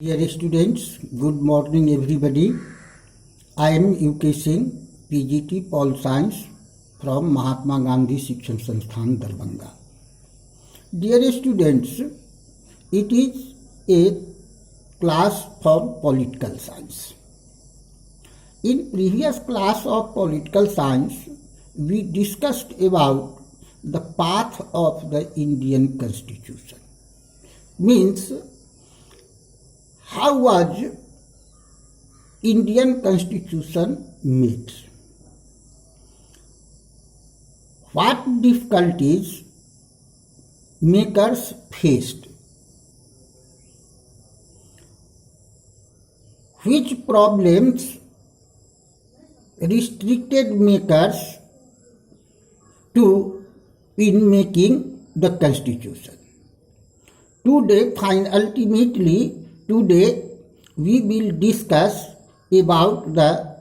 Dear students, good morning everybody. I am UK Singh, PGT Pol Science from Mahatma Gandhi Shikshan Sansthan, Darbhanga. Dear students, it is a class for political science. In previous class of political science, we discussed about the path of the Indian Constitution. Means, how was Indian Constitution made? What difficulties makers faced? Which problems restricted makers in making the Constitution? Today we will discuss about the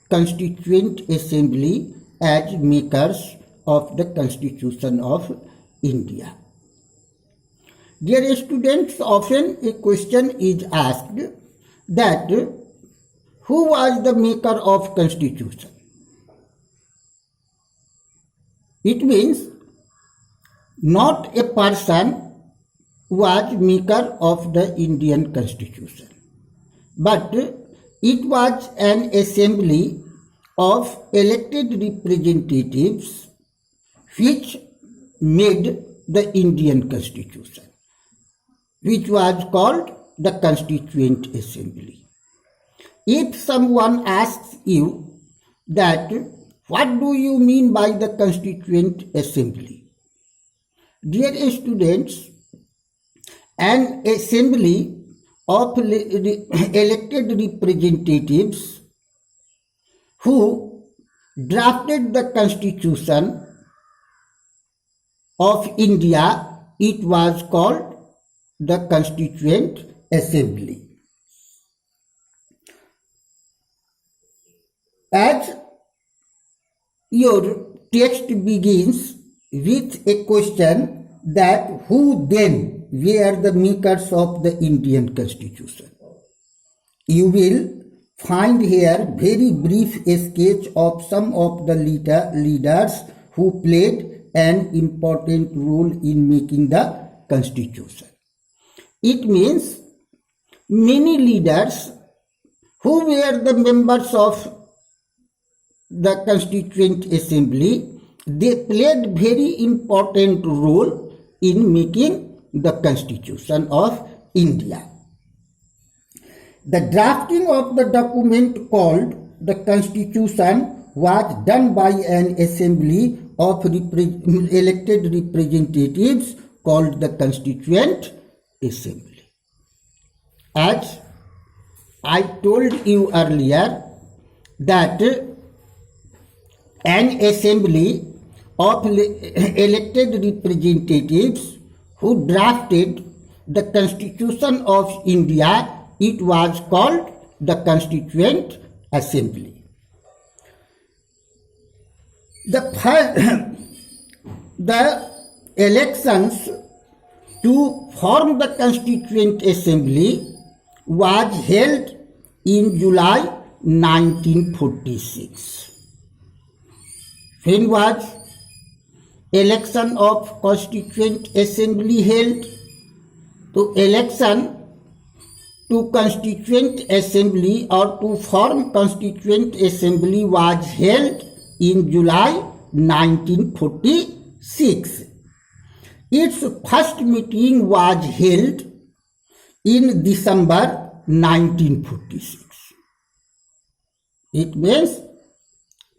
Constituent Assembly as makers of the Constitution of India. Dear students, often a question is asked that who was the maker of Constitution? It means not a person was maker of the Indian Constitution, but it was an assembly of elected representatives which made the Indian Constitution, which was called the Constituent Assembly. If someone asks you that what do you mean by the Constituent Assembly? Dear students, an assembly of elected representatives who drafted the Constitution of India, it was called the Constituent Assembly. As your text begins with a question that who then were the makers of the Indian Constitution, you will find here very brief sketch of some of the leaders who played an important role in making the Constitution. It means many leaders who were the members of the Constituent Assembly, they played very important role in making the Constitution of India. The drafting of the document called the Constitution was done by an assembly of elected representatives called the Constituent Assembly. As I told you earlier that an assembly of elected representatives who drafted the Constitution of India, it was called the Constituent Assembly. The elections to form the Constituent Assembly was held in July 1946. When was election of Constituent Assembly held? To election to Constituent Assembly or to form Constituent Assembly was held in July 1946. Its first meeting was held in December 1946. It means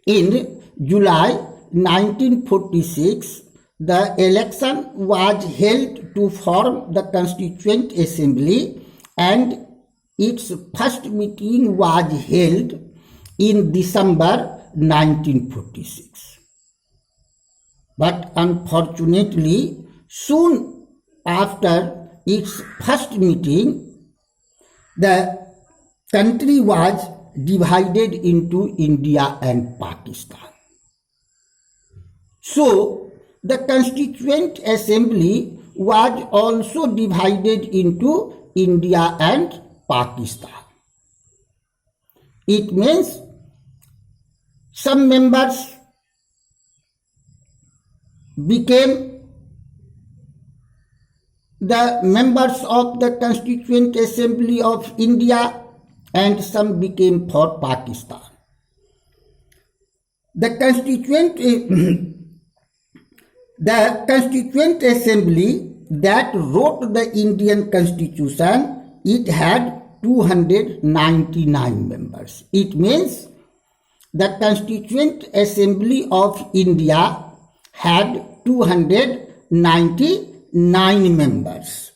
in July 1946, the election was held to form the Constituent Assembly and its first meeting was held in December 1946. But unfortunately, soon after its first meeting, the country was divided into India and Pakistan. So, the Constituent Assembly was also divided into India and Pakistan. It means some members became the members of the Constituent Assembly of India and some became for Pakistan. The Constituent Assembly that wrote the Indian Constitution, it had 299 members. It means the Constituent Assembly of India had 299 members.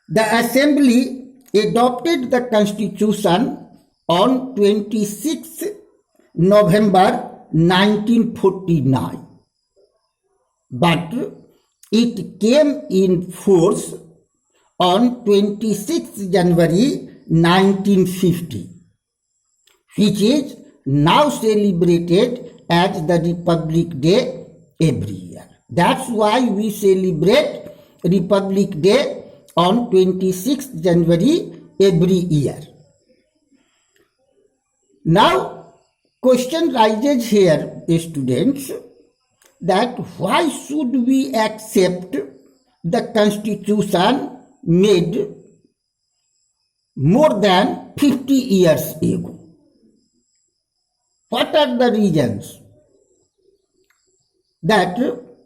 The Assembly adopted the Constitution on 26 November 1949, but it came in force on 26 January 1950, which is now celebrated as the Republic Day every year. That's why we celebrate Republic Day on 26 January every year. Now, question rises here, students, that why should we accept the Constitution made more than 50 years ago? What are the reasons that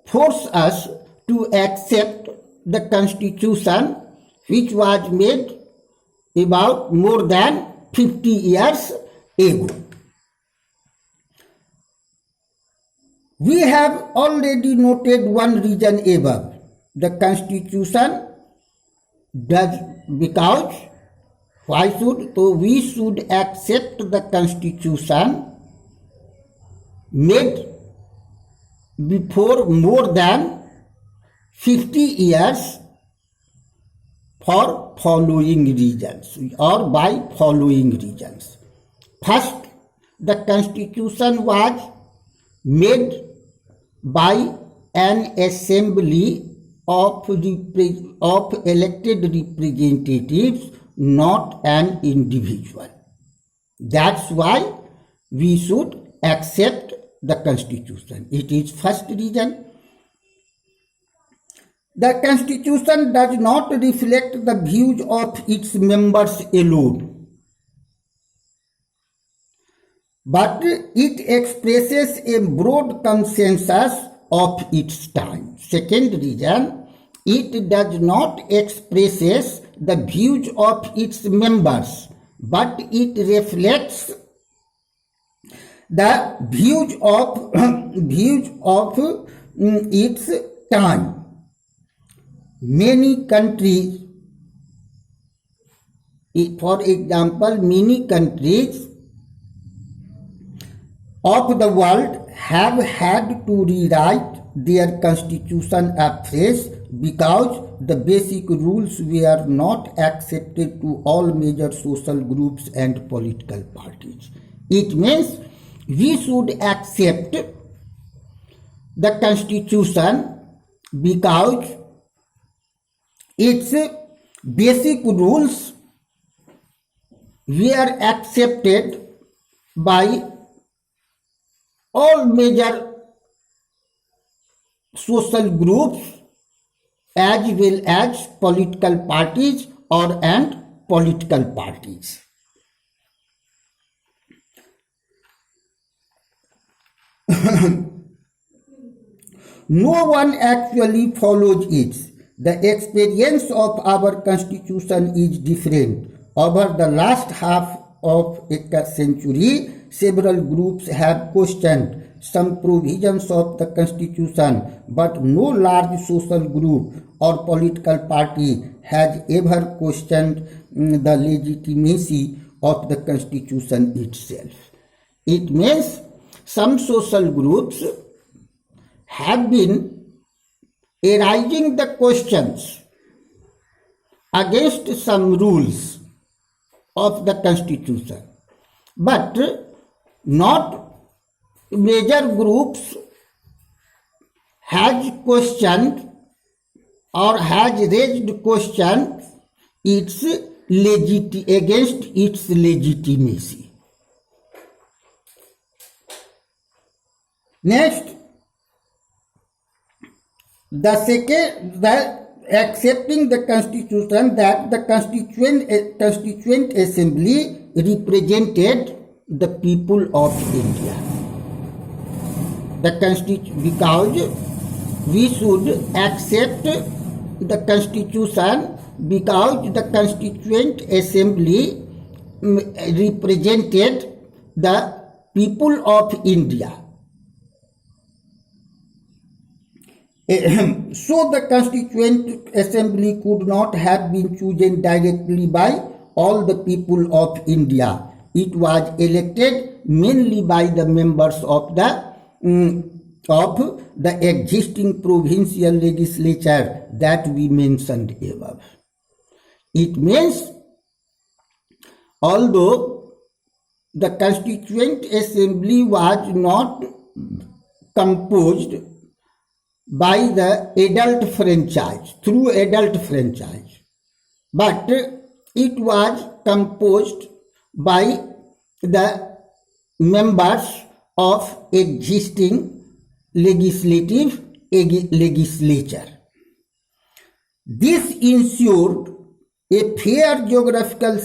force us to accept the Constitution which was made about more than 50 years ago? We have already noted one reason above. The Constitution does, because why should, so we should accept the Constitution made before more than 50 years for following reasons or by following reasons. First, the Constitution was made by an assembly of elected representatives, not an individual. That's why we should accept the Constitution. It is first reason. The Constitution does not reflect the views of its members alone, but it expresses a broad consensus of its time. Second reason, it does not expresses the views of its members, but it reflects the views of its time. Many countries, for example, many countries of the world have had to rewrite their constitution afresh because the basic rules were not accepted to all major social groups and political parties. It means we should accept the Constitution because its basic rules were accepted by all major social groups as well as political parties and political parties. No one actually follows it. The experience of our constitution is different. Over the last half of a century, several groups have questioned some provisions of the constitution, but no large social group or political party has ever questioned the legitimacy of the constitution itself. It means some social groups have been arising the questions against some rules of the constitution, but not major groups has questioned or has raised questions against its legitimacy. Next, accepting the constitution that the constituent assembly represented the people of India. Because we should accept the constitution because the constituent assembly represented the people of India. So the constituent assembly could not have been chosen directly by all the people of India. It was elected mainly by the members of the existing provincial legislature that we mentioned above. It means, although the constituent assembly was not composed by the adult franchise, through adult franchise, but it was composed by the members of existing legislature. This ensured a fair geographical